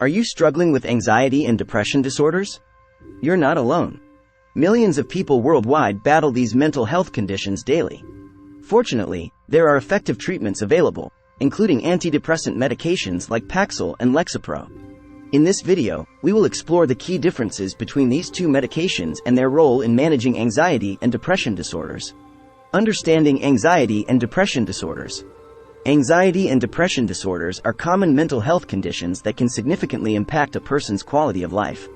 Are you struggling with anxiety and depression disorders? You're not alone. Millions of people worldwide battle these mental health conditions daily. Fortunately, there are effective treatments available, including antidepressant medications like Paxil and Lexapro. In this video, we will explore the key differences between these two medications and their role in managing anxiety and depression disorders. Understanding anxiety and depression disorders. Anxiety and depression disorders are common mental health conditions that can significantly impact a person's quality of life.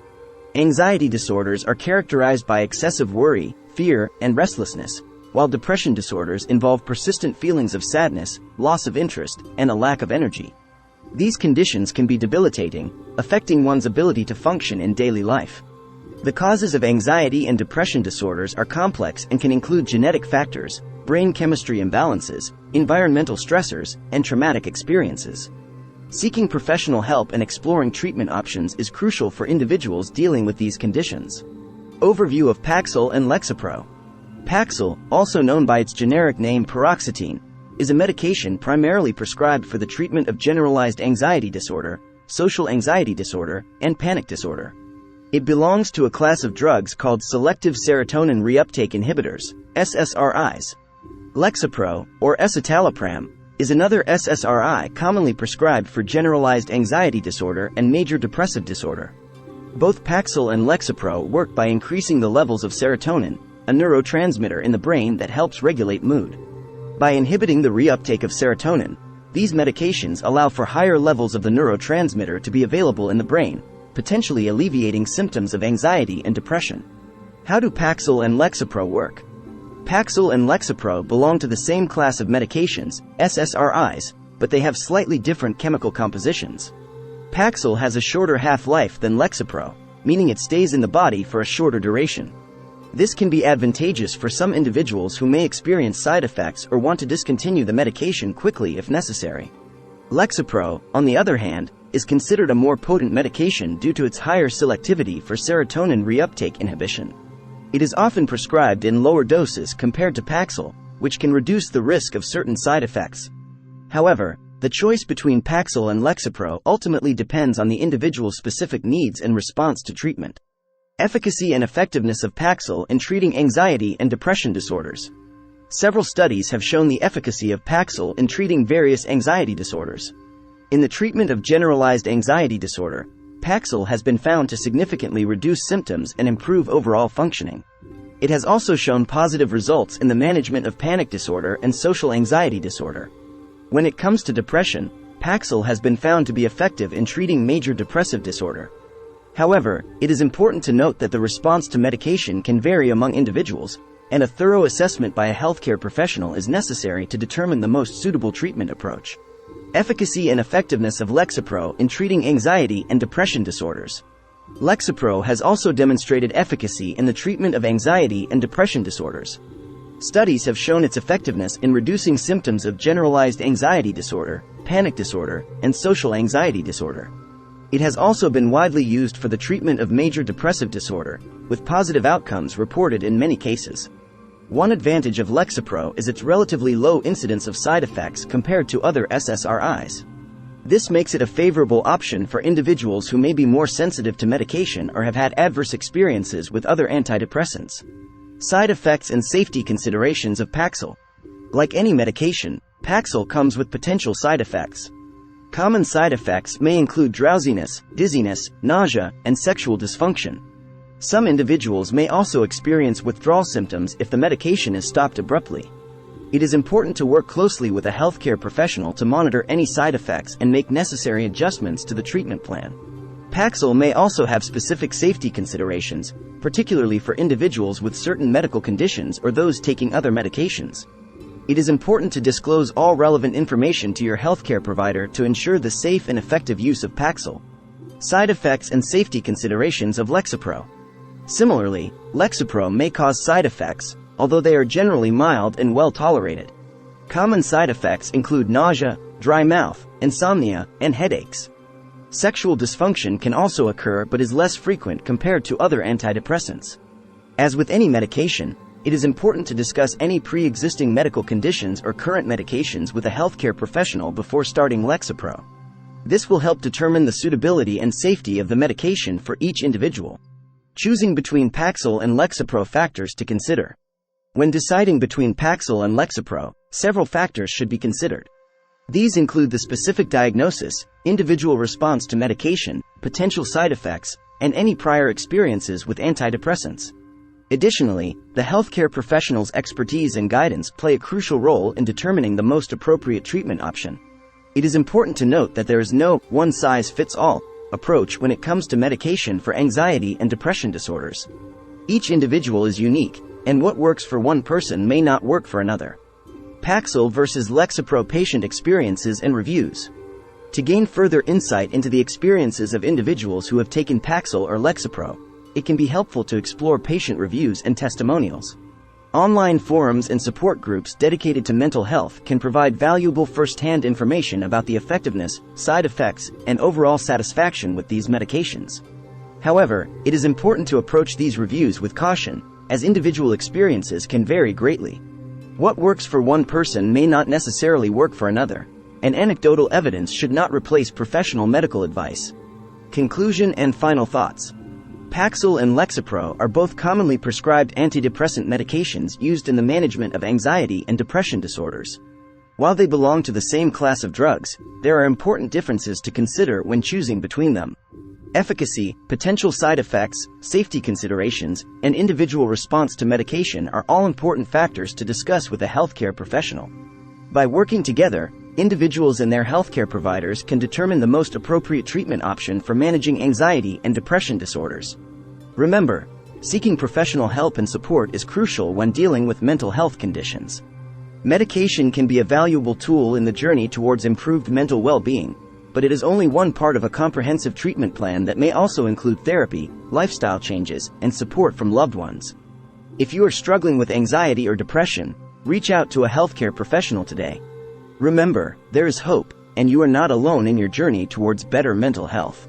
Anxiety disorders are characterized by excessive worry, fear, and restlessness, while depression disorders involve persistent feelings of sadness, loss of interest, and a lack of energy. These conditions can be debilitating, affecting one's ability to function in daily life. The causes of anxiety and depression disorders are complex and can include genetic factors, brain chemistry imbalances, environmental stressors, and traumatic experiences. Seeking professional help and exploring treatment options is crucial for individuals dealing with these conditions. Overview of Paxil and Lexapro. Paxil, also known by its generic name Paroxetine, is a medication primarily prescribed for the treatment of generalized anxiety disorder, social anxiety disorder, and panic disorder. It belongs to a class of drugs called Selective Serotonin Reuptake Inhibitors, SSRIs. Lexapro, or escitalopram, is another SSRI commonly prescribed for generalized anxiety disorder and major depressive disorder. Both Paxil and Lexapro work by increasing the levels of serotonin, a neurotransmitter in the brain that helps regulate mood. By inhibiting the reuptake of serotonin, these medications allow for higher levels of the neurotransmitter to be available in the brain, potentially alleviating symptoms of anxiety and depression. How do Paxil and Lexapro work? Paxil and Lexapro belong to the same class of medications, SSRIs, but they have slightly different chemical compositions. Paxil has a shorter half-life than Lexapro, meaning it stays in the body for a shorter duration. This can be advantageous for some individuals who may experience side effects or want to discontinue the medication quickly if necessary. Lexapro, on the other hand, is considered a more potent medication due to its higher selectivity for serotonin reuptake inhibition. It is often prescribed in lower doses compared to Paxil, which can reduce the risk of certain side effects. However, the choice between Paxil and Lexapro ultimately depends on the individual's specific needs and response to treatment. Efficacy and effectiveness of Paxil in treating anxiety and depression disorders. Several studies have shown the efficacy of Paxil in treating various anxiety disorders. In the treatment of generalized anxiety disorder, Paxil has been found to significantly reduce symptoms and improve overall functioning. It has also shown positive results in the management of panic disorder and social anxiety disorder. When it comes to depression, Paxil has been found to be effective in treating major depressive disorder. However, it is important to note that the response to medication can vary among individuals, and a thorough assessment by a healthcare professional is necessary to determine the most suitable treatment approach. Efficacy and effectiveness of Lexapro in treating anxiety and depression disorders. Lexapro has also demonstrated efficacy in the treatment of anxiety and depression disorders. Studies have shown its effectiveness in reducing symptoms of generalized anxiety disorder, panic disorder, and social anxiety disorder. It has also been widely used for the treatment of major depressive disorder, with positive outcomes reported in many cases. One advantage of Lexapro is its relatively low incidence of side effects compared to other SSRIs. This makes it a favorable option for individuals who may be more sensitive to medication or have had adverse experiences with other antidepressants. Side effects and safety considerations of Paxil. Like any medication, Paxil comes with potential side effects. Common side effects may include drowsiness, dizziness, nausea, and sexual dysfunction. Some individuals may also experience withdrawal symptoms if the medication is stopped abruptly. It is important to work closely with a healthcare professional to monitor any side effects and make necessary adjustments to the treatment plan. Paxil may also have specific safety considerations, particularly for individuals with certain medical conditions or those taking other medications. It is important to disclose all relevant information to your healthcare provider to ensure the safe and effective use of Paxil. Side effects and safety considerations of Lexapro. Similarly, Lexapro may cause side effects, although they are generally mild and well tolerated. Common side effects include nausea, dry mouth, insomnia, and headaches. Sexual dysfunction can also occur but is less frequent compared to other antidepressants. As with any medication, it is important to discuss any pre-existing medical conditions or current medications with a healthcare professional before starting Lexapro. This will help determine the suitability and safety of the medication for each individual. Choosing between Paxil and Lexapro. Factors to consider. When deciding between Paxil and Lexapro, several factors should be considered. These include the specific diagnosis, individual response to medication, potential side effects, and any prior experiences with antidepressants. Additionally, the healthcare professional's expertise and guidance play a crucial role in determining the most appropriate treatment option. It is important to note that there is no one-size-fits-all approach when it comes to medication for anxiety and depression disorders. Each individual is unique, and what works for one person may not work for another. Paxil versus Lexapro. Patient experiences and reviews. To gain further insight into the experiences of individuals who have taken Paxil or Lexapro, it can be helpful to explore patient reviews and testimonials. Online forums and support groups dedicated to mental health can provide valuable first-hand information about the effectiveness, side effects, and overall satisfaction with these medications. However, it is important to approach these reviews with caution, as individual experiences can vary greatly. What works for one person may not necessarily work for another, and anecdotal evidence should not replace professional medical advice. Conclusion and final thoughts. Paxil and Lexapro are both commonly prescribed antidepressant medications used in the management of anxiety and depression disorders. While they belong to the same class of drugs, there are important differences to consider when choosing between them. Efficacy, potential side effects, safety considerations, and individual response to medication are all important factors to discuss with a healthcare professional. By working together, individuals and their healthcare providers can determine the most appropriate treatment option for managing anxiety and depression disorders. Remember, seeking professional help and support is crucial when dealing with mental health conditions. Medication can be a valuable tool in the journey towards improved mental well-being, but it is only one part of a comprehensive treatment plan that may also include therapy, lifestyle changes, and support from loved ones. If you are struggling with anxiety or depression, reach out to a healthcare professional today. Remember, there is hope, and you are not alone in your journey towards better mental health.